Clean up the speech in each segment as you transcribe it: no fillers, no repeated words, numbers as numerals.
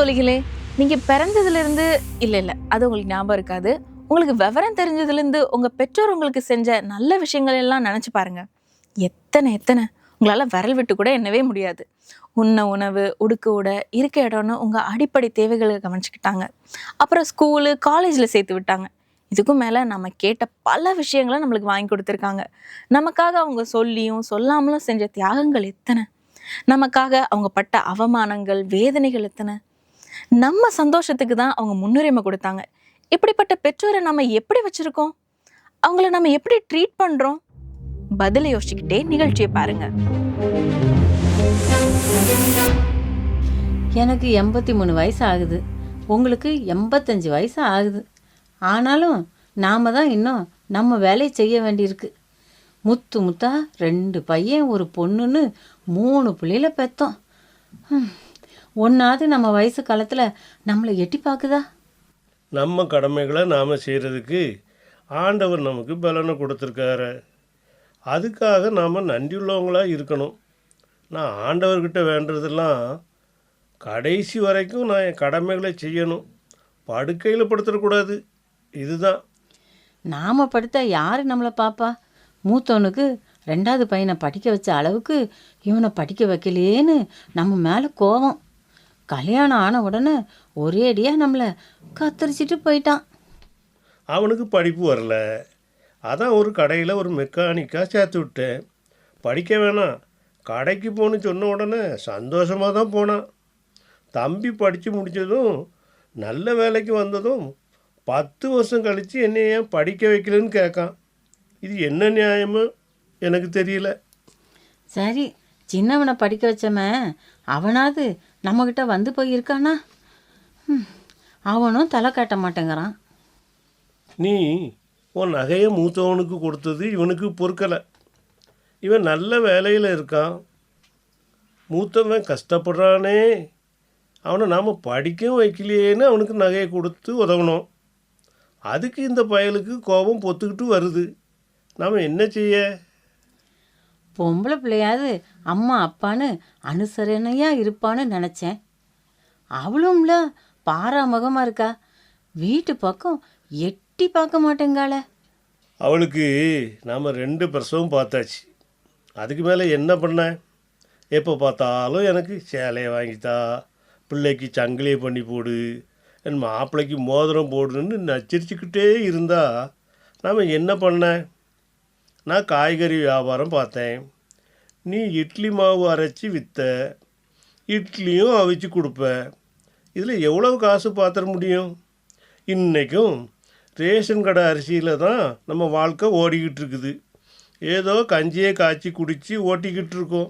தோழிகளே, நீங்க பிறந்ததிலிருந்து இல்ல. அது உங்களுக்கு ஞாபகம் இருக்காது. உங்களுக்கு விவரம் தெரிஞ்சதிலிருந்து உங்க பெற்றோர் உங்களுக்கு செஞ்ச நல்ல விஷயங்கள் எல்லாம் நெனச்சு பாருங்க. எத்தன உங்களால விரல் விட்டு கூட எண்ணவே முடியாது. உண்ண உணவு, உடுக்க உடை, இருக்க இடம்னு உங்க அடிப்படை தேவைகள கவனிச்சுக்கிட்டாங்க. அப்புறம் ஸ்கூலு, காலேஜ்ல சேர்த்து விட்டாங்க. இதுக்கும் மேல நம்ம கேட்ட பல விஷயங்கள நம்மளுக்கு வாங்கி குடுத்துருக்காங்க. நமக்காக அவங்க சொல்லியும், சொல்லாமலும் செஞ்ச தியாகங்கள் எத்தன? நமக்காக அவங்க பட்ட அவமானங்கள், வேதனைகள் எத்தன? நம்ம சந்தோஷத்துக்கு தான் அவங்க முன்னுரிமை குடுத்தாங்க. இப்படிப்பட்ட பெற்றோர நம்ம எப்படி வச்சிருக்கோம்? அவங்கள நம்ம எப்படி ட்ரீட் பண்றோம்? பதில யோசிச்சுக்கிட்டே நிகழ்ச்சிய பாருங்க. எனக்கு 83 வயசு ஆகுது. உங்களுக்கு 85 வயசு ஆகுது. ஆனாலும் நாம தான் இன்னும் நம்ம வேலையை செய்ய வேண்டியிருக்கு. முத்து முத்தா 2 பையன் ஒரு பொண்ணுன்னு 3 பிள்ளைல பெத்தோம். ஒன்றாவது நம்ம வயசு காலத்தில் நம்மளை எட்டி பார்க்குதா? நம்ம கடமைகளை நாம் செய்கிறதுக்கு ஆண்டவர் நமக்கு பலனை கொடுத்துருக்காரு. அதுக்காக நாம் நன்றியுள்ளவங்களாக இருக்கணும். நான் ஆண்டவர்கிட்ட வேண்டுறதெல்லாம் கடைசி வரைக்கும் நான் என் கடமைகளை செய்யணும், படுக்கையில் படுத்துடக்கூடாது. இதுதான். நாம் படுத்தா யார் நம்மளை பாப்பா? மூத்தவனுக்கு 2வது பையனை படிக்க வச்ச அளவுக்கு இவனை படிக்க வைக்கலேன்னு நம்ம மேலே கோபம். கல்யாணம் ஆன உடனே ஒரேடியாக நம்மளை கத்தரிச்சிட்டு போயிட்டான். அவனுக்கு படிப்பு வரல, அதான் ஒரு கடையில் ஒரு மெக்கானிக்காக சேர்த்து விட்டேன். படிக்க வேணாம், கடைக்கு போன்னு சொன்ன உடனே சந்தோஷமாக தான் போனான். தம்பி படித்து முடித்ததும் நல்ல வேலைக்கு வந்ததும் 10 வருஷம் கழித்து என்னை ஏன் படிக்க வைக்கலன்னு கேட்கான். இது என்ன நியாயமோ எனக்கு தெரியல. சரி, சின்னவனை படிக்க வச்சவன் அவனாவது நம்மக்கிட்ட வந்து போயிருக்கானா? அவனும் தலை காட்ட மாட்டேங்கிறான். நீ உன் நகையை மூத்தவனுக்கு கொடுத்தது இவனுக்கு பொறுக்கலை. இவன் நல்ல வேலையில் இருக்கான், மூத்தவன் கஷ்டப்படுறானே, அவனை நாம் படிக்கவும் வைக்கலையேன்னு அவனுக்கு நகையை கொடுத்து உதவணும். அதுக்கு இந்த பயலுக்கு கோபம் பொத்துக்கிட்டு வருது. நாம் என்ன செய்ய? பொம்பளை பிள்ளையாவது அம்மா அப்பான்னு அனுசரணையாக இருப்பான்னு நினச்சேன். அவளும்ல பாராமுகமாக இருக்கா. வீட்டு பக்கம் எட்டி பார்க்க மாட்டேங்கால. அவளுக்கு நாம் 2 பிரசவம் பார்த்தாச்சு. அதுக்கு மேலே என்ன பண்ண? எப்போ பார்த்தாலும் எனக்கு சேலையை வாங்கித்தா, பிள்ளைக்கு சங்கிலியை பண்ணி போடு, என் மாப்பிள்ளைக்கு மோதிரம் போடுன்னு நச்சரிச்சுக்கிட்டே இருந்தா நாம் என்ன பண்ண? நான் காய்கறி வியாபாரம் பார்த்தேன், நீ இட்லி மாவு அரைச்சி விற்ற, இட்லியும் அவிச்சு கொடுப்ப. இதில் எவ்வளவு காசு பார்த்துட முடியும்? இன்றைக்கும் ரேஷன் கடை அரிசியில் தான் நம்ம வாழ்க்கை ஓடிக்கிட்டு இருக்குது. ஏதோ கஞ்சியை காய்ச்சி குடித்து ஓட்டிக்கிட்டு இருக்கோம்.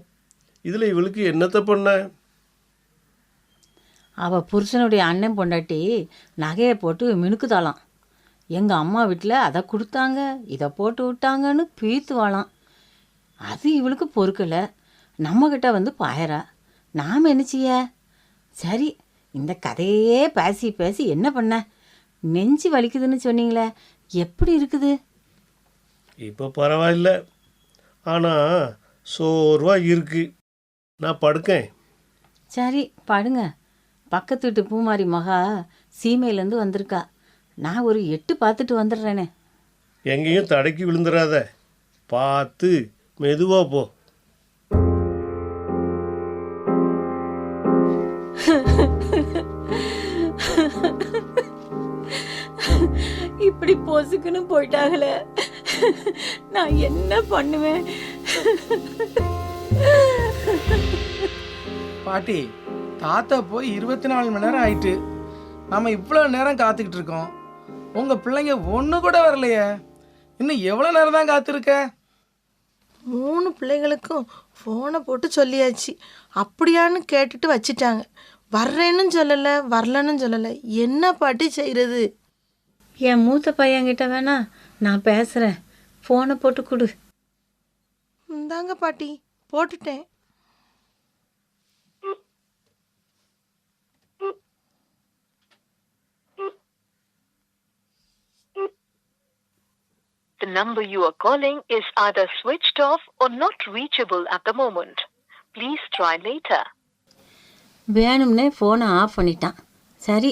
இதில் இவளுக்கு என்னத்தை பண்ண? அவள் புருஷனுடைய அண்ணன் பொண்டாட்டி நகையை போட்டு மினுக்குதாளாம். எங்கள் அம்மா வீட்டில் அதை கொடுத்தாங்க, இதை போட்டு விட்டாங்கன்னு பீத்துவாளாம். அது இவளுக்கு பொறுக்கலை. நம்மக்கிட்ட வந்து பாயறா. நாம் என்ன செய்ய? சரி, இந்த கதையே பேசி பேசி என்ன பண்ண? நெஞ்சு வலிக்குதுன்னு சொன்னீங்களே, எப்படி இருக்குது? இப்போ பரவாயில்ல, ஆனால் சோர்வாக இருக்கு. நான் படுக்கேன். சரி, படுங்க. பக்கத்து வீட்டு பூமாரி மகா சீமையிலேருந்து வந்திருக்கா. நான் ஒரு 8 பார்த்துட்டு வந்துடுறேனே. எங்கேயும் தடக்கி விழுந்துடாத, பார்த்து மெதுவாக போ. இப்படி பொசுக்குன்னு போயிட்டாங்களே, நான் என்ன பண்ணுவேன்? பாட்டி, தாத்தா போய் 24 மணி நேரம் ஆயிட்டு. நம்ம இவ்வளோ நேரம் காத்துக்கிட்டு இருக்கோம். உங்கள் பிள்ளைங்க ஒன்று கூட வரலையே. இன்னும் எவ்வளோ நேரம் தான் காத்திருக்க? 3 பிள்ளைகளுக்கும் ஃபோனை போட்டு சொல்லியாச்சு. அப்படியான்னு கேட்டுட்டு வச்சிட்டாங்க. வர்றேன்னு சொல்லலை, வரலன்னு சொல்லலை. என்ன பாட்டி செய்கிறது? என் மூத்த பையன்கிட்ட வேணா நான் பேசுகிறேன். ஃபோனை போட்டு கொடு. இந்தாங்க பாட்டி, போட்டுட்டேன். The number you are calling is either switched off or not reachable at the moment. Please try later. வேணும்னே ஃபோனை ஆஃப் பண்ணிட்டான். சரி,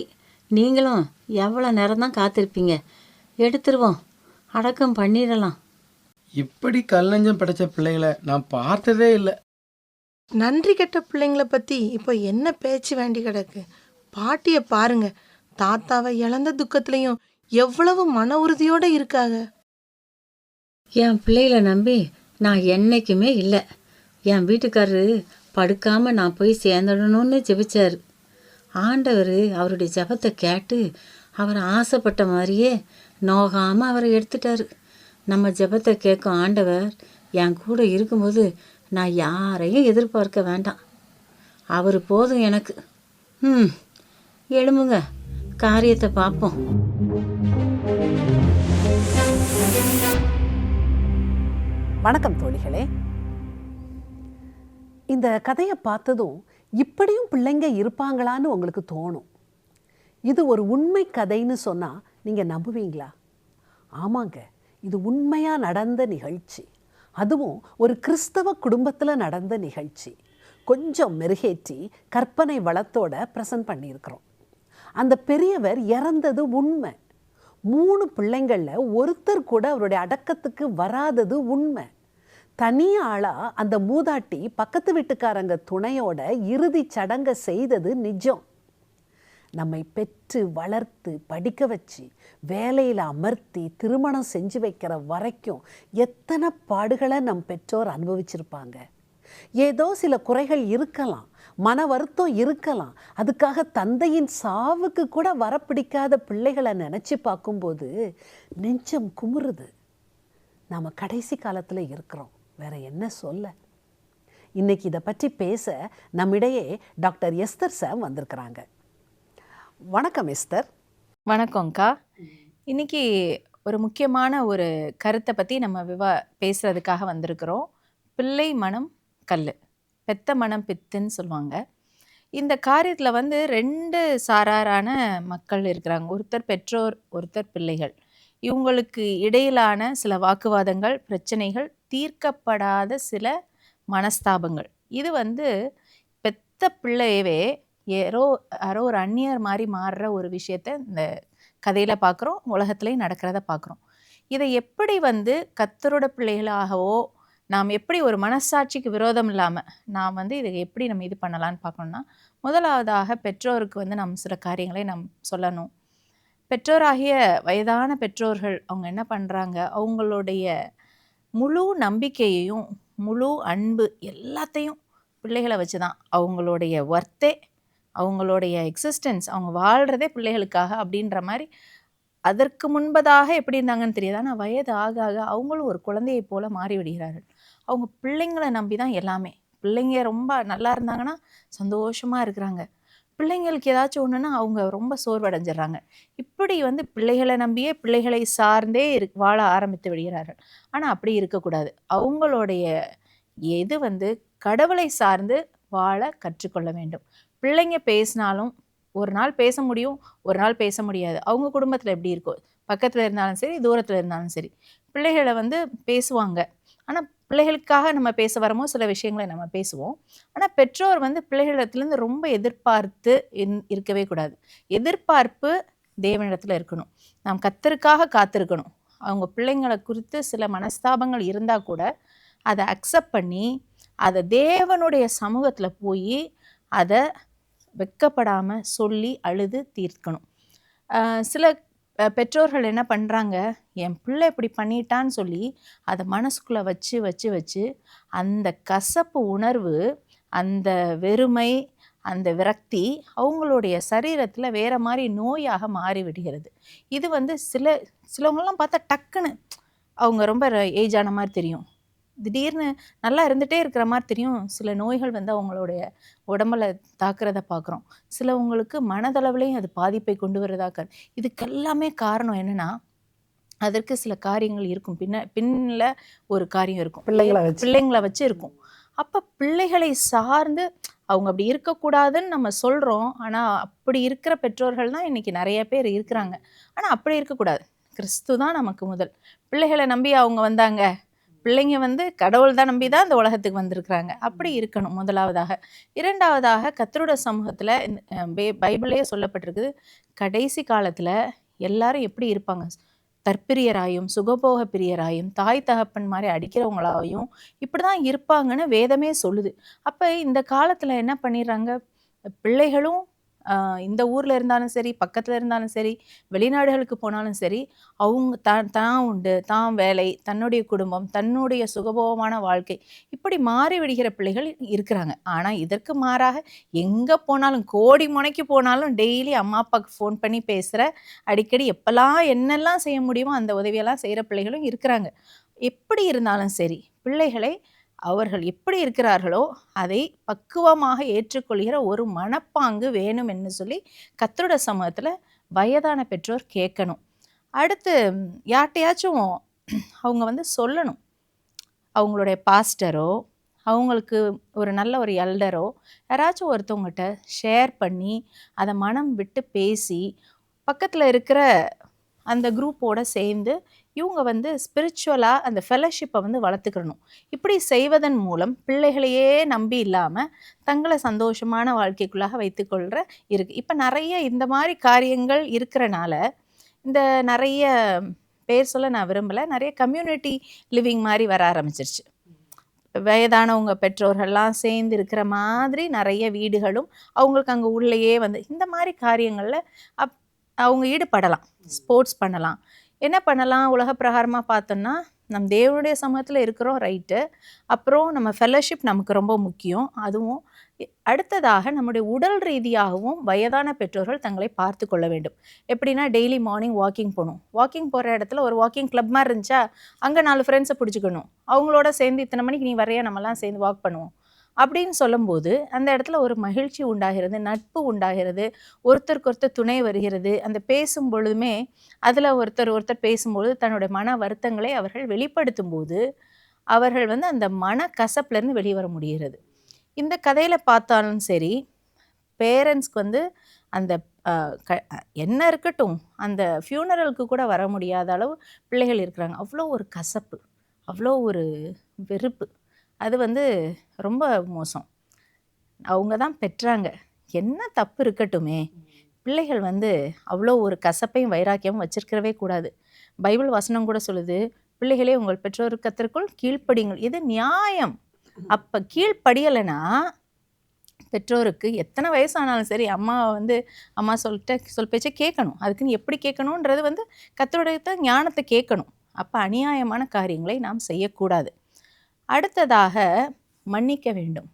நீங்களும் எவ்வளோ நேரம் தான் காத்திருப்பீங்க, எடுத்துருவோம், அடக்கம் பண்ணிடலாம். இப்படி கல்லஞ்சம் படைச்ச பிள்ளைகளை நான் பார்த்ததே இல்லை. நன்றி கெட்ட பிள்ளைங்கள பற்றி இப்போ என்ன பேச்சு வேண்டி கிடக்கு? பாட்டியை பாருங்க, தாத்தாவை இழந்த துக்கத்துலையும் எவ்வளவு மன உறுதியோடு இருக்காங்க. என் பிள்ளைகளை நம்பி நான் என்றைக்குமே இல்லை. என் வீட்டுக்காரரு படுக்காமல் நான் போய் சேர்ந்துடணும்னு ஜெபிச்சார். ஆண்டவர் அவருடைய ஜெபத்தை கேட்டு அவர் ஆசைப்பட்ட மாதிரியே நோகாமல் அவரை எடுத்துட்டார். நம்ம ஜெபத்தை கேட்கும் ஆண்டவர் என் கூட இருக்கும்போது நான் யாரையும் எதிர்பார்க்க வேண்டாம். அவர் போதும் எனக்கு. எழும்புங்க, காரியத்தை பார்ப்போம். வணக்கம் தோழிகளே. இந்த கதையை பார்த்ததும் இப்படியும் பிள்ளைங்க இருப்பாங்களான்னு உங்களுக்கு தோணும். இது ஒரு உண்மை கதைன்னு சொன்னால் நீங்கள் நம்புவீங்களா? ஆமாங்க, இது உண்மையாக நடந்த நிகழ்ச்சி. அதுவும் ஒரு கிறிஸ்தவ குடும்பத்தில் நடந்த நிகழ்ச்சி. கொஞ்சம் மெருகேற்றி கற்பனை வளத்தோட ப்ரெசன்ட் பண்ணியிருக்கிறோம். அந்த பெரியவர் இறந்தது உண்மை. 3 பிள்ளைங்களில் ஒருத்தர் கூட அவருடைய அடக்கத்துக்கு வராதது உண்மை. தனி ஆளாக அந்த மூதாட்டி பக்கத்து வீட்டுக்காரங்க துணையோட இறுதி சடங்கை செய்தது நிஜம். நம்மை பெற்று வளர்த்து படிக்க வச்சு வேலையில் அமர்த்தி திருமணம் செஞ்சு வைக்கிற வரைக்கும் எத்தனை பாடுகளை நம் பெற்றோர் அனுபவிச்சிருப்பாங்க. ஏதோ சில குறைகள் இருக்கலாம், மன வருத்தம் இருக்கலாம். அதுக்காக தந்தையின் சாவுக்கு கூட வரப்பிடிக்காத பிள்ளைகளை நினச்சி பார்க்கும்போது நெஞ்சம் குமுறுது. நாம் கடைசி காலத்தில் இருக்கிறோம், வேற என்ன சொல்ல. இன்னைக்கு இதை பற்றி பேச நம்மிடையே டாக்டர் எஸ்தர் சாம் வந்திருக்கிறாங்க. வணக்கம் எஸ்தர். வணக்கம்க்கா. இன்னைக்கு ஒரு முக்கியமான ஒரு கருத்தை பற்றி நம்ம பேசுகிறதுக்காக வந்திருக்கிறோம். பிள்ளை மனம் கல், பெத்த மனம் பித்துன்னு சொல்லுவாங்க. இந்த காரியத்தில் 2 சாராரான மக்கள் இருக்கிறாங்க. ஒருத்தர் பெற்றோர், ஒருத்தர் பிள்ளைகள். இவங்களுக்கு இடையிலான சில வாக்குவாதங்கள், பிரச்சனைகள், தீர்க்கப்படாத சில மனஸ்தாபங்கள். இது பெத்த பிள்ளையவே யாரோ ஒரு அந்நியர் மாதிரி மாறுற ஒரு விஷயத்த இந்த கதையில் பார்க்குறோம், உலகத்துலேயும் நடக்கிறத பார்க்குறோம். இதை எப்படி கர்த்தரோட பிள்ளைகளாகவோ நாம் எப்படி ஒரு மனசாட்சிக்கு விரோதம் இல்லாமல் நாம் இதை எப்படி நம்ம இது பண்ணலான்னு பார்க்கணும்னா, முதலாவதாக பெற்றோருக்கு நம்ம சில காரியங்களை நாம் சொல்லணும். பெற்றோராகிய வயதான பெற்றோர்கள் அவங்க என்ன பண்ணுறாங்க, அவங்களுடைய முழு நம்பிக்கையையும் முழு அன்பு எல்லாத்தையும் பிள்ளைகளை வச்சு தான். அவங்களுடைய ஒர்த்தே, அவங்களுடைய எக்ஸிஸ்டன்ஸ், அவங்க வாழ்கிறதே பிள்ளைகளுக்காக அப்படின்ற மாதிரி. அதற்கு முன்பதாக எப்படி இருந்தாங்கன்னு தெரியாது, ஆனால் வயது ஆக ஆக அவங்களும் ஒரு குழந்தையை போல மாறி விடுகிறார்கள். அவங்க பிள்ளைங்களை நம்பி தான் எல்லாமே. பிள்ளைங்க ரொம்ப நல்லா இருந்தாங்கன்னா சந்தோஷமாக இருக்கிறாங்க. பிள்ளைங்களுக்கு ஏதாச்சும் ஒன்றுன்னா அவங்க ரொம்ப சோர்வடைஞ்சிடறாங்க. இப்படி பிள்ளைகளை நம்பியே பிள்ளைகளை சார்ந்தே வாழ ஆரம்பித்து விடுகிறார்கள். ஆனால் அப்படி இருக்கக்கூடாது. அவங்களுடைய இது கடவுளை சார்ந்து வாழ கற்றுக்கொள்ள வேண்டும். பிள்ளைங்க பேசினாலும் ஒரு நாள் பேச முடியும், ஒரு நாள் பேச முடியாது. அவங்க குடும்பத்தில் எப்படி இருக்கோ, பக்கத்தில் இருந்தாலும் சரி, தூரத்தில் இருந்தாலும் சரி, பிள்ளைகளை பேசுவாங்க. ஆனால் பிள்ளைகளுக்காக நம்ம பேச வரமோ சில விஷயங்களை நம்ம பேசுவோம். ஆனால் பெற்றோர் பிள்ளைகளிடத்துலேருந்து ரொம்ப எதிர்பார்த்து இருக்கவே கூடாது. எதிர்பார்ப்பு தேவனிடத்தில் இருக்கணும். நாம் கர்த்தருக்காக காத்திருக்கணும். அவங்க பிள்ளைங்களை குறித்து சில மனஸ்தாபங்கள் இருந்தால் கூட அதை அக்செப்ட் பண்ணி அதை தேவனுடைய சமூகத்தில் போய் அதை வெட்கப்படாமல் சொல்லி அழுது தீர்க்கணும். சில பெற்றோர்கள் என்ன பண்ணுறாங்க, என் பிள்ளை இப்படி பண்ணிட்டான்னு சொல்லி அதை மனசுக்குள்ளே வச்சு வச்சு வச்சு அந்த கசப்பு உணர்வு, அந்த வெறுமை, அந்த விரக்தி அவங்களுடைய சரீரத்தில் வேறு மாதிரி நோயாக மாறி விடுகிறது. இது சிலவங்களாம் பார்த்தா டக்குன்னு அவங்க ரொம்ப ஏஜான மாதிரி தெரியும், திடீர்னு நல்லா இருந்துகிட்டே இருக்கிற மாதிரி தெரியும். சில நோய்கள் அவங்களுடைய உடம்புல தாக்குறத பார்க்குறோம். சிலவங்களுக்கு மனதளவுலேயும் அது பாதிப்பை கொண்டு வரதாக. இதுக்கெல்லாமே காரணம் என்னென்னா, அதற்கு சில காரியங்கள் இருக்கும். பின்னில் ஒரு காரியம் இருக்கும், பிள்ளைங்களை வச்சு இருக்கும். அப்போ பிள்ளைகளை சார்ந்து அவங்க அப்படி இருக்கக்கூடாதுன்னு நம்ம சொல்கிறோம். ஆனால் அப்படி இருக்கிற பெற்றோர்கள் தான் இன்றைக்கி நிறைய பேர் இருக்கிறாங்க. ஆனால் அப்படி இருக்கக்கூடாது. கிறிஸ்து தான் நமக்கு முதல். பிள்ளைகளை நம்பி அவங்க வந்தாங்க, பிள்ளைங்க வந்து கடவுள் தான் நம்பி தான் இந்த உலகத்துக்கு வந்திருக்கிறாங்க. அப்படி இருக்கணும் முதலாவதாக. இரண்டாவதாக கர்த்தருடைய சமூகத்துல பைபிளே சொல்லப்பட்டிருக்குது. கடைசி காலத்துல எல்லாரும் எப்படி இருப்பாங்க? தற்பிரியராயும், சுகபோக பிரியராயும், தாய் தகப்பன் மாதிரி அடிக்கிறவங்களாயும் இப்படிதான் இருப்பாங்கன்னு வேதமே சொல்லுது. அப்ப இந்த காலத்துல என்ன பண்ணிடுறாங்க? பிள்ளைகளும் இந்த ஊர்ல இருந்தாலும் சரி, பக்கத்துல இருந்தாலும் சரி, வெளிநாடுகளுக்கு போனாலும் சரி, அவங்க தான் உண்டு, தான் வேலை, தன்னுடைய குடும்பம், தன்னுடைய சுகபோகமான வாழ்க்கை, இப்படி மாறி விடுகிற பிள்ளைகள் இருக்கிறாங்க. ஆனா இதற்கு மாறாக எங்க போனாலும், கோடி முனைக்கு போனாலும் டெய்லி அம்மா அப்பாவுக்கு ஃபோன் பண்ணி பேசுற, அடிக்கடி எப்பெல்லாம் என்னெல்லாம் செய்ய முடியுமோ அந்த உதவியெல்லாம் செய்யற பிள்ளைகளும் இருக்கிறாங்க. எப்படி இருந்தாலும் சரி, பிள்ளைகளை அவர்கள் எப்படி இருக்கிறார்களோ அதை பக்குவமாக ஏற்றுக்கொள்கிற ஒரு மனப்பாங்கு வேணும் என்று சொல்லி கர்த்தருடைய சமூகத்துல வயதான பெற்றோர் கேட்கணும். அடுத்து யார்கிட்டயாச்சும் அவங்க வந்து சொல்லணும். அவங்களுடைய பாஸ்டரோ, அவங்களுக்கு ஒரு நல்ல ஒரு எல்டரோ யாராச்சும் ஒருத்தவங்ககிட்ட ஷேர் பண்ணி அதை மனம் விட்டு பேசி பக்கத்தில் இருக்கிற அந்த குரூப்போட சேர்ந்து இவங்க வந்து ஸ்பிரிச்சுவலாக அந்த ஃபெலோஷிப்பை வந்து வளர்த்துக்கணும். இப்படி செய்வதன் மூலம் பிள்ளைகளையே நம்பி இல்லாமல் தங்களை சந்தோஷமான வாழ்க்கைக்குள்ளாக வைத்துக்கொள்கிற இருக்குது. இப்போ நிறைய இந்த மாதிரி காரியங்கள் இருக்கிறனால இந்த நிறைய பேர் சொல்ல நான் விரும்பலை, நிறைய கம்யூனிட்டி லிவிங் மாதிரி வர ஆரம்பிச்சிருச்சு. வயதானவங்க பெற்றோர்கள்லாம் சேர்ந்து இருக்கிற மாதிரி நிறைய வீடுகளும் அவங்களுக்கு அங்கே உள்ளேயே வந்து இந்த மாதிரி காரியங்களில் அவங்க ஈடுபடலாம். ஸ்போர்ட்ஸ் பண்ணலாம். என்ன பண்ணலாம்? உலக பிரகாரமாக பார்த்தோம்னா நம் தேவனுடைய சமூகத்தில் இருக்கிறோம், ரைட்டு. அப்புறம் நம்ம ஃபெலோஷிப் நமக்கு ரொம்ப முக்கியம். அதுவும் அடுத்ததாக நம்முடைய உடல் ரீதியாகவும் வயதான பெற்றோர்கள் தங்களை பார்த்து கொள்ள வேண்டும். எப்படின்னா டெய்லி மார்னிங் வாக்கிங் போகணும். வாக்கிங் போகிற இடத்துல ஒரு வாக்கிங் கிளப் மாதிரி இருந்துச்சா அங்கே 4 ஃப்ரெண்ட்ஸை பிடிச்சிக்கணும். அவங்களோட சேர்ந்து இத்தனை மணிக்கு நீ வரையா, நம்மலாம் சேர்ந்து வாக் பண்ணுவோம் அப்படின்னு சொல்லும்போது அந்த இடத்துல ஒரு மகிழ்ச்சி உண்டாகிறது, நட்பு உண்டாகிறது, ஒருத்தருக்கு ஒருத்தர் துணை வருகிறது. அந்த பேசும் பொழுதுமே அதில் ஒருத்தர் பேசும்பொழுது தன்னுடைய மன வருத்தங்களை அவர்கள் வெளிப்படுத்தும் போது அவர்கள் வந்து அந்த மன கசப்புலேருந்து வெளிவர முடிகிறது. இந்த கதையில் பார்த்தாலும் சரி, பேரண்ட்ஸ்க்கு வந்து அந்த என்ன இருக்கட்டும், அந்த ஃபியூனரலுக்கு கூட வர முடியாத அளவு பிள்ளைகள் இருக்கிறாங்க. அவ்வளோ ஒரு கசப்பு, அவ்வளோ ஒரு வெறுப்பு. அது வந்து ரொம்ப மோசம். அவங்க தான் பெற்றாங்க, என்ன தப்பு இருக்கட்டுமே. பிள்ளைகள் வந்து அவ்வளோ ஒரு கசப்பையும் வைராக்கியமும் வச்சிருக்கவே கூடாது. பைபிள் வசனம் கூட சொல்லுது, பிள்ளைகளே உங்கள் பெற்றோர் கர்த்தருக்குள் கீழ்ப்படியுங்கள். இது நியாயம். அப்போ கீழ்ப்படியலைன்னா பெற்றோருக்கு எத்தனை வயசானாலும் சரி அம்மா சொல் பேச்சை கேட்கணும். அதுக்குன்னு எப்படி கேட்கணுன்றது வந்து கர்த்தருடைய ஞானத்தை கேட்கணும். அப்போ அநியாயமான காரியங்களை நாம் செய்யக்கூடாது. அடுத்ததாக மன்னிக்க வேண்டும்.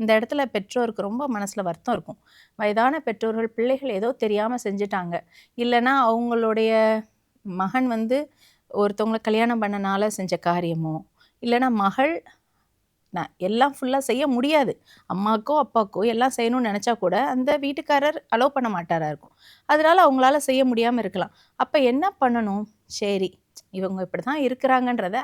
இந்த இடத்துல பெற்றோருக்கு ரொம்ப மனசில் வருத்தம் இருக்கும். வயதான பெற்றோர்கள் பிள்ளைகள் ஏதோ தெரியாமல் செஞ்சுட்டாங்க, இல்லைன்னா அவங்களுடைய மகன் வந்து ஒருத்தவங்களை கல்யாணம் பண்ணனால செஞ்ச காரியமோ, இல்லைன்னா மகள் எல்லாம் ஃபுல்லாக செய்ய முடியாது, அம்மாக்கோ அப்பாக்கோ எல்லாம் செய்யணும்னு நினச்சா கூட அந்த வீட்டுக்காரர் அலோவ் பண்ண மாட்டாரா இருக்கும். அதனால அவங்களால செய்ய முடியாமல் இருக்கலாம். அப்போ என்ன பண்ணணும்? சரி, இவங்க இப்படி தான் இருக்கிறாங்கன்றத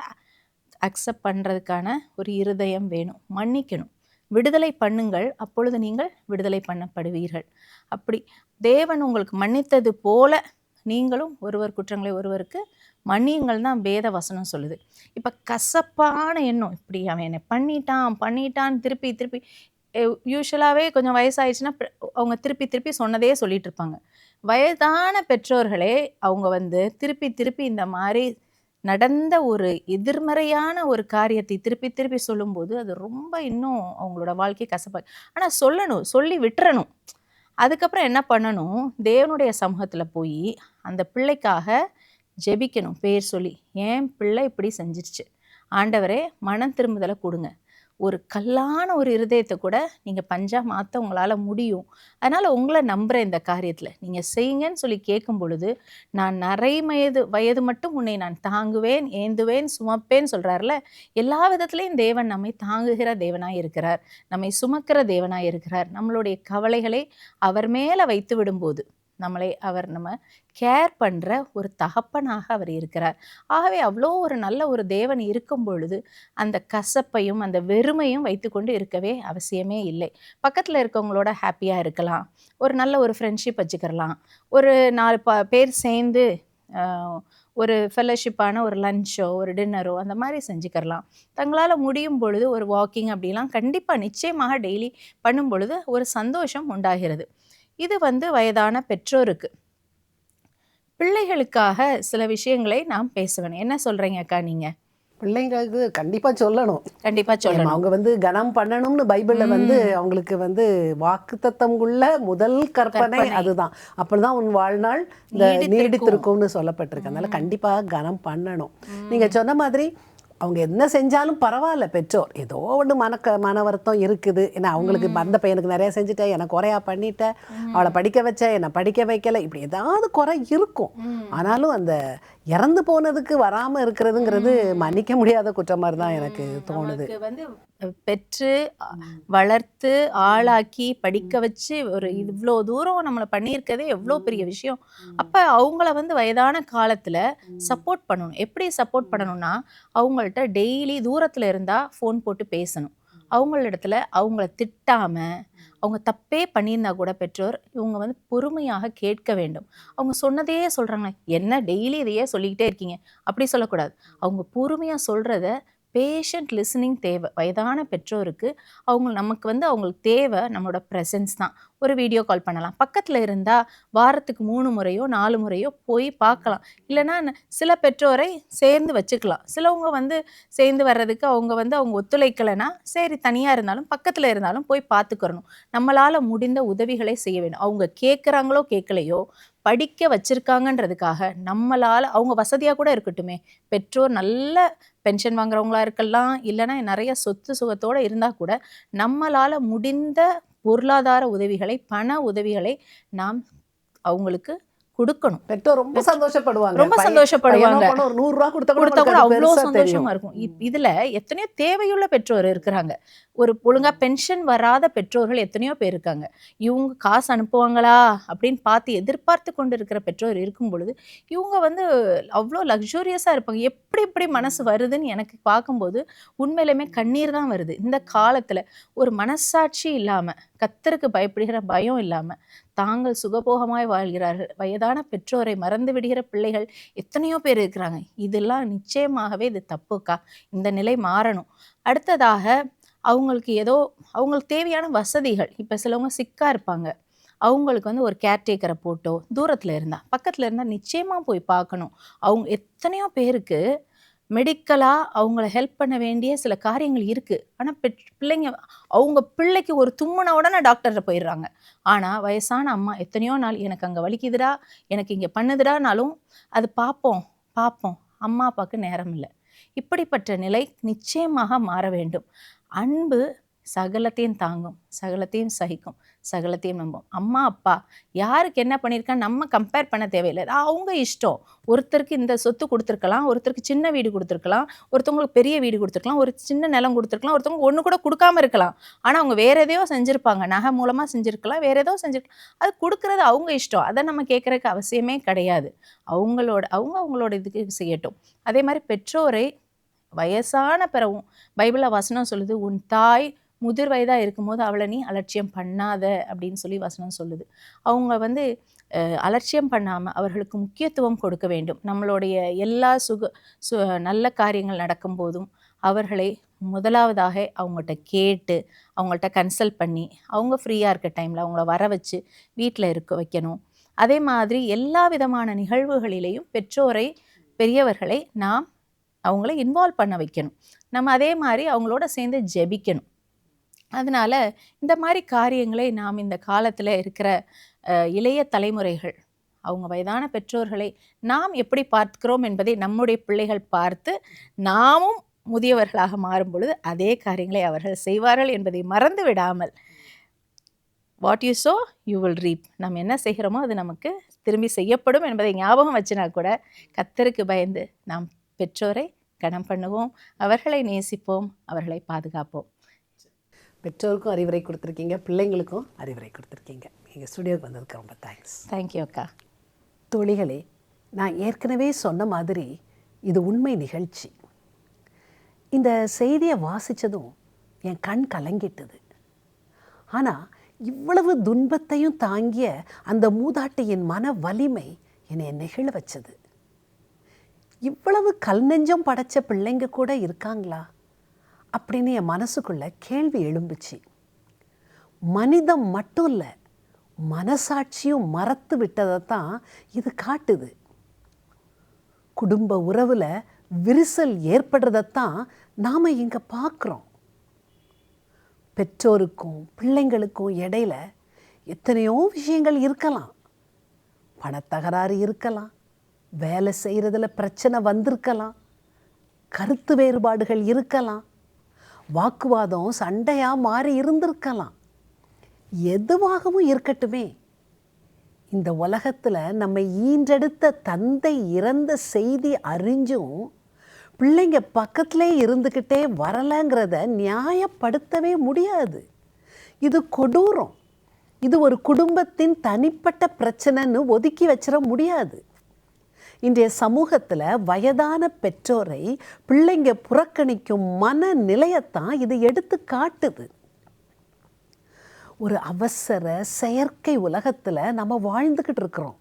அக்செப்ட் பண்ணுறதுக்கான ஒரு இருதயம் வேணும். மன்னிக்கணும், விடுதலை பண்ணுங்கள், அப்பொழுது நீங்கள் விடுதலை பண்ணப்படுவீர்கள். அப்படி தேவன் உங்களுக்கு மன்னித்தது போல நீங்களும் ஒருவர் குற்றங்களை ஒருவருக்கு மன்னியுங்கள் தான் வேத வசனம் சொல்லுது. இப்போ கசப்பான எண்ணம், இப்படி அவன் என்னை பண்ணிட்டான் திருப்பி யூஸ்வலாகவே கொஞ்சம் வயசாயிடுச்சுன்னா அவங்க திருப்பி சொன்னதே சொல்லிட்டு இருப்பாங்க. வயதான பெற்றோர்களே அவங்க வந்து திருப்பி இந்த மாதிரி நடந்த ஒரு எதிர்மறையான ஒரு காரியத்தை திருப்பி சொல்லும்போது அது ரொம்ப இன்னும் அவங்களோட வாழ்க்கை கசப்பா. ஆனால் சொல்லணும், சொல்லி விட்டுறணும். அதுக்கப்புறம் என்ன பண்ணணும்? தேவனுடைய சமூகத்தில் போய் அந்த பிள்ளைக்காக ஜெபிக்கணும். பேர் சொல்லி, ஏன் பிள்ளை இப்படி செஞ்சிருச்சு, ஆண்டவரே மனம் திரும்புதலை கொடுங்க. ஒரு கல்லான ஒரு இருதயத்தை கூட நீங்கள் பஞ்சா மாற்ற உங்களால் முடியும். அதனால் உங்களை நம்புகிற இந்த காரியத்தில் நீங்கள் செய்யுங்கன்னு சொல்லி கேட்கும் பொழுது, நான் வயது மட்டும் உன்னை நான் தாங்குவேன், ஏந்துவேன், சுமப்பேன்னு சொல்கிறார்ல. எல்லா விதத்துலேயும் தேவன் நம்மை தாங்குகிற தேவனாக இருக்கிறார், நம்மை சுமக்கிற தேவனாக இருக்கிறார். நம்மளுடைய கவலைகளை அவர் மேலே வைத்து விடும்போது நம்ம கேர் பண்ணுற ஒரு தகப்பனாக அவர் இருக்கிறார். ஆகவே அவ்வளோ ஒரு நல்ல ஒரு தேவன் இருக்கும் பொழுது அந்த கசப்பையும் அந்த வெறுமையும் வைத்துக்கொண்டு இருக்கவே அவசியமே இல்லை. பக்கத்தில் இருக்கவங்களோட ஹாப்பியாக இருக்கலாம், ஒரு நல்ல ஒரு ஃப்ரெண்ட்ஷிப் வச்சுக்கிறலாம், ஒரு 4 பேர் சேர்ந்து ஒரு ஃபெல்லோஷிப்பான ஒரு லஞ்சோ ஒரு டின்னரோ அந்த மாதிரி செஞ்சுக்கிறலாம். தங்களால் முடியும் பொழுது ஒரு வாக்கிங் அப்படிலாம் கண்டிப்பாக நிச்சயமாக டெய்லி பண்ணும் பொழுது ஒரு சந்தோஷம் உண்டாகிறது. இது வயதான பெற்றோருக்கு. பிள்ளைகளுக்காக சில விஷயங்களை நாம் பேச வேணும். என்ன சொல்கிறீங்க அக்கா நீங்கள்? பிள்ளைங்களுக்கு கண்டிப்பாக சொல்லணும். கண்டிப்பாக சொல்லணும். அவங்க கனம் பண்ணணும்னு பைபிளில் அவங்களுக்கு வாக்குத்தத்தமுள்ள முதல் கற்பனை அதுதான். அப்படிதான் உன் வாழ்நாள் நீடித்திருக்கும்னு சொல்லப்பட்டிருக்கு. அதனால கண்டிப்பாக கனம் பண்ணணும். நீங்கள் சொன்ன மாதிரி அவங்க என்ன செஞ்சாலும் பரவாயில்ல, பெற்றோர் ஏதோ ஒன்று மன வருத்தம் இருக்குது. ஏன்னா அவங்களுக்கு அந்த பையனுக்கு நிறைய செஞ்சுட்டேன், எனக்கு குறையா பண்ணிட்டேன், அவளை படிக்க வச்சேன், என்னை படிக்க வைக்கலை, இப்படி ஏதாவது குறை இருக்கும். ஆனாலும் அந்த இறந்து போனதுக்கு வராமல் இருக்கிறதுங்கிறது மன்னிக்க முடியாத குற்றம் மாதிரி தான் எனக்கு தோணுது. பெற்று வளர்த்து ஆளாக்கி படிக்க வச்சு ஒரு இவ்வளோ தூரம் நம்மளை பண்ணியிருக்கதே எவ்வளோ பெரிய விஷயம். அப்போ அவங்கள வயதான காலத்தில் சப்போர்ட் பண்ணணும். எப்படி சப்போர்ட் பண்ணணும்னா, அவங்கள்ட்ட டெய்லி தூரத்தில் இருந்தால் ஃபோன் போட்டு பேசணும். அவங்களிடத்துல அவங்கள திட்டாமல், அவங்க தப்பே பண்ணியிருந்தா கூட பெற்றோர் இவங்க பொறுமையாக கேட்க வேண்டும். அவங்க சொன்னதையே சொல்கிறாங்க, என்ன டெய்லி இதையே சொல்லிக்கிட்டே இருக்கீங்க, அப்படி சொல்லக்கூடாது. அவங்க பொறுமையாக சொல்கிறத பேஷண்ட் லிசனிங் தேவை வயதான பெற்றோருக்கு. நமக்கு அவங்களுக்கு தேவை நம்மளோட ப்ரெசன்ஸ் தான். ஒரு வீடியோ கால் பண்ணலாம், பக்கத்தில் இருந்தால் வாரத்துக்கு 3 முறையோ 4 முறையோ போய் பார்க்கலாம். இல்லைன்னா சில பெற்றோரை சேர்ந்து வச்சுக்கலாம். சிலவங்க சேர்ந்து வர்றதுக்கு அவங்க ஒத்துழைக்கலைன்னா சரி தனியாக இருந்தாலும் பக்கத்தில் இருந்தாலும் போய் பார்த்துக்கிறணும். நம்மளால் முடிந்த உதவிகளை செய்ய வேண்டும். அவங்க கேட்குறாங்களோ கேட்கலையோ, படிக்க வச்சுருக்காங்கன்றதுக்காக நம்மளால், அவங்க வசதியாக கூட இருக்கட்டுமே, பெற்றோர் நல்ல பென்ஷன் வாங்குறவங்களா இருக்கலாம், இல்லைன்னா நிறைய சொத்து சுகத்தோடு இருந்தால் கூட நம்மளால் முடிந்த பொருளாதார உதவிகளை, பண உதவிகளை நாம் அவங்களுக்கு கொடுக்கணும். பெற்றோர் ரொம்ப சந்தோஷப்படுவாங்க. ரொம்ப சந்தோஷப்படுவாங்க. ஒரு 100 ரூபா கொடுத்தா கூட அவ்வளோ சந்தோஷமா இருக்கும். இதுல எத்தனையோ தேவையுள்ள பெற்றோர் இருக்கிறாங்க. ஒரு ஒழுங்கா பென்ஷன் வராத பெற்றோர்கள் எத்தனையோ பேர் இருக்காங்க. இவங்க காசு அனுப்புவாங்களா அப்படின்னு பார்த்து எதிர்பார்த்து கொண்டு இருக்கிற பெற்றோர் இருக்கும் பொழுது இவங்க அவ்வளோ லக்ஸூரியஸாக இருப்பாங்க. எப்படி இப்படி மனசு வருதுன்னு எனக்கு பார்க்கும்போது உண்மையிலுமே கண்ணீர் தான் வருது. இந்த காலத்தில் ஒரு மனசாட்சி இல்லாமல், கர்த்தருக்கு பயப்படுகிற பயம் இல்லாமல் தாங்கள் சுகபோகமாய் வாழ்கிறார்கள். வயதான பெற்றோரை மறந்து விடுகிற பிள்ளைகள் எத்தனையோ பேர் இருக்கிறாங்க. இதெல்லாம் நிச்சயமாகவே இது தப்புக்கா. இந்த நிலை மாறணும். அடுத்ததாக அவங்களுக்கு அவங்களுக்கு தேவையான வசதிகள். இப்போ சிலவங்க சிக்காக இருப்பாங்க, அவங்களுக்கு ஒரு கேர்டேக்கரை போட்டோ, தூரத்தில் இருந்தால் பக்கத்தில் இருந்தால் நிச்சயமாக போய் பார்க்கணும். அவங்க எத்தனையோ பேருக்கு மெடிக்கலாக அவங்கள ஹெல்ப் பண்ண வேண்டிய சில காரியங்கள் இருக்குது. ஆனால் பிள்ளைங்க அவங்க பிள்ளைக்கு ஒரு தும்முன உடனே டாக்டர்கிட்ட போயிடுறாங்க. ஆனால் வயசான அம்மா எத்தனையோ நாள் எனக்கு அங்கே வலிக்குதுடா, எனக்கு இங்கே பண்ணுதுடானாலும் அது பார்ப்போம். அம்மா அப்பாவுக்கு நேரம் இல்லை. இப்படிப்பட்ட நிலை நிச்சயமாக மாற வேண்டும். அன்பு சகலத்தையும் தாங்கும், சகலத்தையும் சகிக்கும், சகலத்தையும் நம்பும். அம்மா அப்பா யாருக்கு என்ன பண்ணியிருக்கான்னு நம்ம கம்பேர் பண்ண தேவையில்லை. அவங்க இஷ்டம். ஒருத்தருக்கு இந்த சொத்து கொடுத்துருக்கலாம், ஒருத்தருக்கு சின்ன வீடு கொடுத்துருக்கலாம், ஒருத்தவங்களுக்கு பெரிய வீடு கொடுத்துருக்கலாம், ஒரு சின்ன நிலம் கொடுத்துருக்கலாம், ஒருத்தவங்க ஒன்று கூட கொடுக்காம இருக்கலாம். ஆனால் அவங்க வேற எதையோ செஞ்சுருப்பாங்க, நகை மூலமாக செஞ்சுருக்கலாம், வேற ஏதோ செஞ்சுருக்கலாம். அது கொடுக்குறது அவங்க இஷ்டம். அதை நம்ம கேட்குறதுக்கு அவசியமே கிடையாது. அவங்களோட இதுக்கு செய்யட்டும். அதே மாதிரி பெற்றோரை வயசான பிறவும் பைபிளில் வசனம் சொல்லுது, உன் தாய் முதிர் வயதாக இருக்கும்போது அவளை நீ அலட்சியம் பண்ணாத அப்படின்னு சொல்லி வசனம் சொல்லுது. அவங்க அலட்சியம் பண்ணாமல் அவர்களுக்கு முக்கியத்துவம் கொடுக்க வேண்டும். நம்மளுடைய எல்லா நல்ல காரியங்கள் நடக்கும்போதும் அவர்களை முதலாவதாக அவங்கள்ட்ட கேட்டு, அவங்கள்ட்ட கன்சல்ட் பண்ணி, அவங்க ஃப்ரீயாக இருக்க டைமில் அவங்கள வர வச்சு வீட்டில் இருக்க வைக்கணும். அதே மாதிரி எல்லா விதமான நிகழ்வுகளிலேயும் பெரியவர்களை நாம் அவங்கள இன்வால்வ் பண்ண வைக்கணும். நம்ம அதே மாதிரி அவங்களோட சேர்ந்து ஜெபிக்கணும். அதனால் இந்த மாதிரி காரியங்களை நாம் இந்த காலத்தில் இருக்கிற இளைய தலைமுறைகள், அவங்க வயதான பெற்றோர்களை நாம் எப்படி பார்க்கிறோம் என்பதை நம்முடைய பிள்ளைகள் பார்த்து நாமும் முதியவர்களாக மாறும் பொழுது அதே காரியங்களை அவர்கள் செய்வார்கள் என்பதை மறந்து விடாமல், what you so you will ரீப், நம்ம என்ன செய்கிறோமோ அது நமக்கு திரும்பி செய்யப்படும் என்பதை ஞாபகம் வச்சுனா கூட கர்த்தருக்கு பயந்து நாம் பெற்றோரை கனம் பண்ணுவோம், அவர்களை நேசிப்போம், அவர்களை பாதுகாப்போம். பெற்றோருக்கும் அறிவுரை கொடுத்துருக்கீங்க, பிள்ளைங்களுக்கும் அறிவுரை கொடுத்துருக்கீங்க. எங்கள் ஸ்டுடியோவுக்கு வந்ததுக்கு ரொம்ப தேங்க்ஸ். தேங்க்யூ அக்கா. தோழிகளே, நான் ஏற்கனவே சொன்ன மாதிரி இது உண்மை நிகழ்ச்சி. இந்த செய்தியை வாசித்ததும் என் கண் கலங்கிட்டது. ஆனால் இவ்வளவு துன்பத்தையும் தாங்கிய அந்த மூதாட்டியின் மன வலிமை என்னை நெகிழ வச்சது. இவ்வளவு கல் நெஞ்சம் படைச்ச பிள்ளைங்க கூட இருக்காங்களா அப்படின்னு என் மனசுக்குள்ள கேள்வி எழும்புச்சு. மனிதம் மட்டும் இல்லை, மனசாட்சியும் மறத்து விட்டதை தான் இது காட்டுது. குடும்ப உறவில் விரிசல் ஏற்படுறதைத்தான் நாம் இங்கே பார்க்குறோம். பெற்றோருக்கும் பிள்ளைங்களுக்கும் இடையில எத்தனையோ விஷயங்கள் இருக்கலாம். பணத்தகராறு இருக்கலாம், வேலை செய்கிறதுல பிரச்சனை வந்திருக்கலாம், கருத்து வேறுபாடுகள் இருக்கலாம், வாக்குவாதம் சண்டையாக மாறி இருந்திருக்கலாம். எதுவாகவும் இருக்கட்டுமே, இந்த உலகத்தில் நம்ம ஈன்றெடுத்த தந்தை இறந்த செய்தி அறிஞ்சும் பிள்ளைங்க பக்கத்திலே இருந்துக்கிட்டே வரலைங்கிறத நியாயப்படுத்தவே முடியாது. இது கொடூரம். இது ஒரு குடும்பத்தின் தனிப்பட்ட பிரச்சனைன்னு ஒதுக்கி வச்சிட முடியாது. இன்றைய சமூகத்தில் வயதான பெற்றோரை பிள்ளைங்க புறக்கணிக்கும் மனநிலையத்தான் இது எடுத்து காட்டுது. ஒரு அவசர செயற்கை உலகத்தில் நம்ம வாழ்ந்துக்கிட்டு இருக்கிறோம்.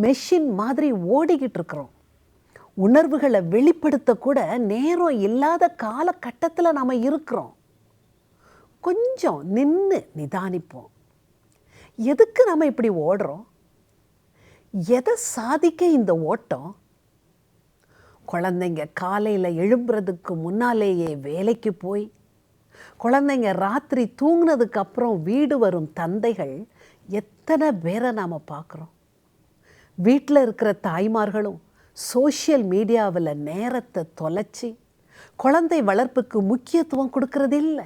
மெஷின் மாதிரி ஓடிக்கிட்டு இருக்கிறோம். உணர்வுகளை வெளிப்படுத்தக்கூட நேரம் இல்லாத காலகட்டத்தில் நாம் இருக்கிறோம். கொஞ்சம் நின்று நிதானிப்போம். எதுக்கு நம்ம இப்படி ஓடுறோம்? எதை சாதிக்க இந்த ஓட்டம்? குழந்தைங்க காலையில் எழும்புறதுக்கு முன்னாலேயே வேலைக்கு போய், குழந்தைங்க ராத்திரி தூங்கினதுக்கு அப்புறம் வீடு வரும் தந்தைகள் எத்தனை பேரை நாம் பார்க்குறோம். வீட்டில் இருக்கிற தாய்மார்களும் சோஷியல் மீடியாவில் நேரத்தை தொலைச்சி குழந்தை வளர்ப்புக்கு முக்கியத்துவம் கொடுக்கறதில்ல.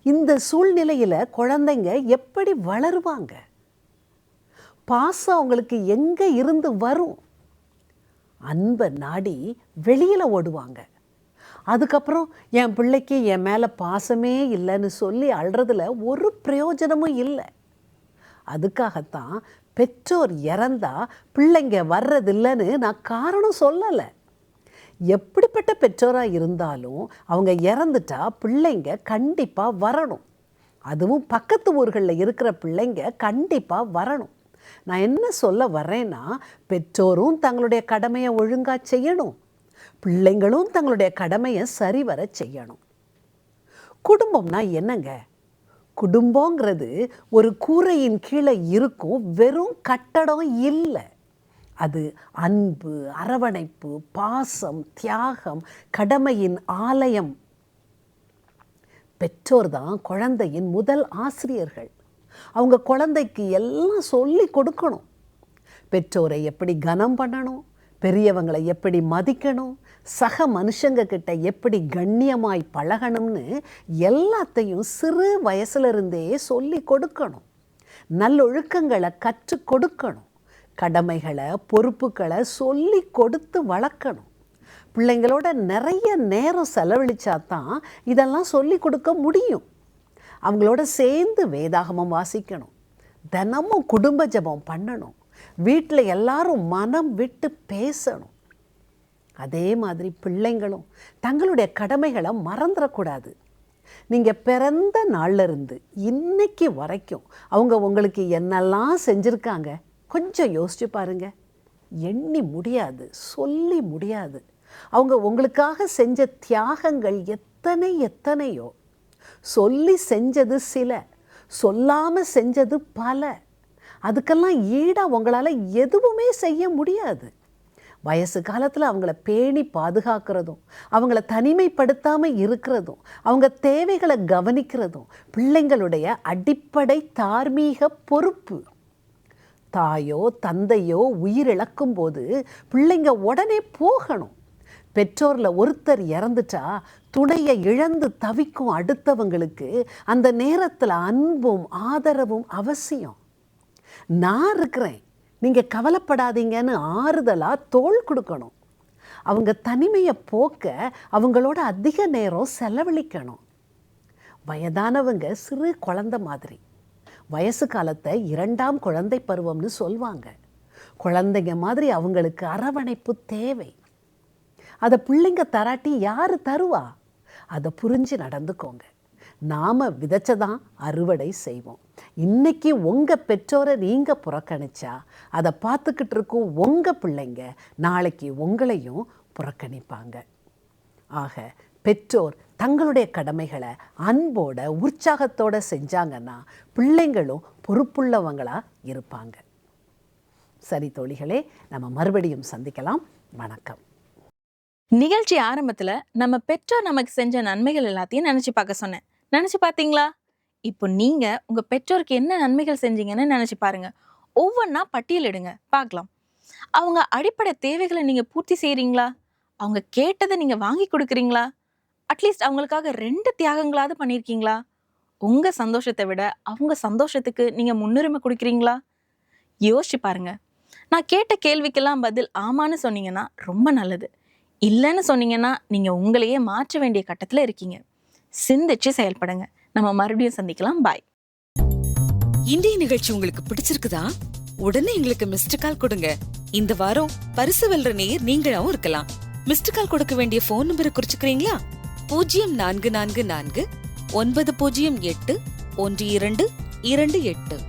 இந்த சூழ்நிலையில் குழந்தைங்க எப்படி வளருவாங்க? பாசம் அவங்களுக்கு எங்கே இருந்து வரும்? அன்பை நாடி வெளியில் ஓடுவாங்க. அதுக்கப்புறம் என் பிள்ளைக்கு என் மேலே பாசமே இல்லைன்னு சொல்லி அழுறதுல ஒரு பிரயோஜனமும் இல்லை. அதுக்காகத்தான் பெற்றோர் இறந்தா பிள்ளைங்க வர்றதில்லைன்னு நான் காரணம் சொல்லலை. எப்படிப்பட்ட பெற்றோராக இருந்தாலும் அவங்க இறந்துட்டா பிள்ளைங்க கண்டிப்பாக வரணும். அதுவும் பக்கத்து ஊர்களில் இருக்கிற பிள்ளைங்க கண்டிப்பாக வரணும். நான் என்ன சொல்ல வர்றேன்னா, பெற்றோரும் தங்களுடைய கடமையை ஒழுங்காக செய்யணும், பிள்ளைங்களும் தங்களுடைய கடமையை சரிவர செய்யணும். குடும்பம்னா என்னங்க? குடும்பங்கிறது ஒரு கூரையின் கீழே இருக்கும் வெறும் கட்டடம் இல்லை. அது அன்பு, அரவணைப்பு, பாசம், தியாகம், கடமையின் ஆலயம். பெற்றோர் தான் குழந்தையின் முதல் ஆசிரியர்கள். அவங்க குழந்தைக்கு எல்லாம் சொல்லி கொடுக்கணும். பெற்றோரை எப்படி கனம் பண்ணணும், பெரியவங்களை எப்படி மதிக்கணும், சக மனுஷங்க கிட்ட எப்படி கண்ணியமாய் பழகணும்னு எல்லாத்தையும் சிறு வயசுலேருந்தே சொல்லி கொடுக்கணும். நல்லொழுக்கங்களை கற்றுக் கொடுக்கணும். கடமைகளை, பொறுப்புகளை சொல்லி கொடுத்து வளர்க்கணும். பிள்ளைங்களோட நிறைய நேரம் செலவழிச்சா தான் இதெல்லாம் சொல்லி கொடுக்க முடியும். அவங்களோட சேர்ந்து வேதாகமம் வாசிக்கணும், தினமும் குடும்ப ஜெபம் பண்ணணும், வீட்டில் எல்லாரும் மனம் விட்டு பேசணும். அதே மாதிரி பிள்ளைங்களும் தங்களுடைய கடமைகளை மறந்துடக்கூடாது. நீங்கள் பிறந்த நாள்லேருந்து இன்னைக்கு வரைக்கும் அவங்க உங்களுக்கு என்னெல்லாம் செஞ்சுருக்காங்க கொஞ்சம் யோசிச்சு பாருங்க. எண்ணி முடியாது, சொல்லி முடியாது. அவங்க உங்களுக்காக செஞ்ச தியாகங்கள் எத்தனையோ. சொல்லி செஞ்சது சில, சொல்லாமல் செஞ்சது பல. அதுக்கெல்லாம் ஈடாக உங்களால் எதுவுமே செய்ய முடியாது. வயசு காலத்தில் அவங்கள பேணி பாதுகாக்கிறதும், அவங்கள தனிமைப்படுத்தாமல் இருக்கிறதும், அவங்க தேவைகளை கவனிக்கிறதும் பிள்ளைங்களுடைய அடிப்படை தார்மீக பொறுப்பு. தாயோ தந்தையோ உயிரிழக்கும் போது பிள்ளைங்க உடனே போகணும். பெற்றோரில் ஒருத்தர் இறந்துட்டா துணையை இழந்து தவிக்கும் அடுத்தவங்களுக்கு அந்த நேரத்தில் அன்பும் ஆதரவும் அவசியம். நான் இருக்கிறேன், நீங்கள் கவலைப்படாதீங்கன்னு ஆறுதலாக தோள் கொடுக்கணும். அவங்க தனிமையை போக்க அவங்களோட அதிக நேரம் செலவழிக்கணும். வயதானவங்க சிறு குழந்தை மாதிரி. வயசு காலத்தை 2ஆம் குழந்தை பருவம்னு சொல்வாங்க. குழந்தைங்க மாதிரி அவங்களுக்கு அரவணைப்பு தேவை. அதை பிள்ளைங்க தராட்டி யார் தருவா? அதை புரிஞ்சு நடந்துக்கோங்க. நாம் விதைச்சதான் அறுவடை செய்வோம். இன்னைக்கு உங்கள் பெற்றோரை நீங்கள் புறக்கணிச்சா அதை பார்த்துக்கிட்டு இருக்கும் உங்கள் பிள்ளைங்க நாளைக்கு உங்களையும் புறக்கணிப்பாங்க. ஆக பெற்றோர் தங்களுடைய கடமைகளை அன்போட உற்சாகத்தோட செஞ்சாங்கன்னா பிள்ளைங்களும் பொறுப்புள்ளவங்களா இருப்பாங்க. சரி தோழிகளே, நம்ம மறுபடியும் சந்திக்கலாம். வணக்கம். நிகழ்ச்சி ஆரம்பத்துல நம்ம பெற்றோர் நமக்கு செஞ்ச நன்மைகள் எல்லாத்தையும் நினைச்சு பார்க்க சொன்னேன். நினைச்சு பார்த்தீங்களா? இப்போ நீங்க உங்க பெற்றோருக்கு என்ன நன்மைகள் செஞ்சீங்கன்னு நினைச்சு பாருங்க. ஒவ்வொன்றா பட்டியலிடுங்க, பார்க்கலாம். அவங்க அடிப்படை தேவைகளை நீங்க பூர்த்தி செய்றீங்களா? அவங்க கேட்டதை நீங்க வாங்கி கொடுக்குறீங்களா? அட்லீஸ்ட் அவங்களுக்காக 2 தியாகங்களாவது பண்ணியிருக்கீங்களா? உங்க சந்தோஷத்தை விட அவங்க சந்தோஷத்துக்கு நீங்க முன்னுரிமை கொடுக்குறீங்களா? யோசிச்சு பாருங்க. நான் கேட்ட கேள்விக்கெல்லாம் பதில் ஆமான்னு சொன்னீங்கன்னா ரொம்ப நல்லது. இல்லைன்னு சொன்னீங்கன்னா நீங்க உங்களையே மாற்ற வேண்டிய கட்டத்துல இருக்கீங்க. சிந்திச்சு செயல்படுங்க. நம்ம மறுபடியும் சந்திக்கலாம். பாய். இன்றைய நிகழ்ச்சி உங்களுக்கு பிடிச்சிருக்குதா? உடனே எங்களுக்கு மிஸ்டு கால் கொடுங்க. இந்த வாரம் பரிசு வெல்ற நேயர் நீங்களாவும் இருக்கலாம். மிஸ்டு கால் கொடுக்க வேண்டிய போன் நம்பரை குறிச்சுக்கிறீங்களா? 0444 908 1228.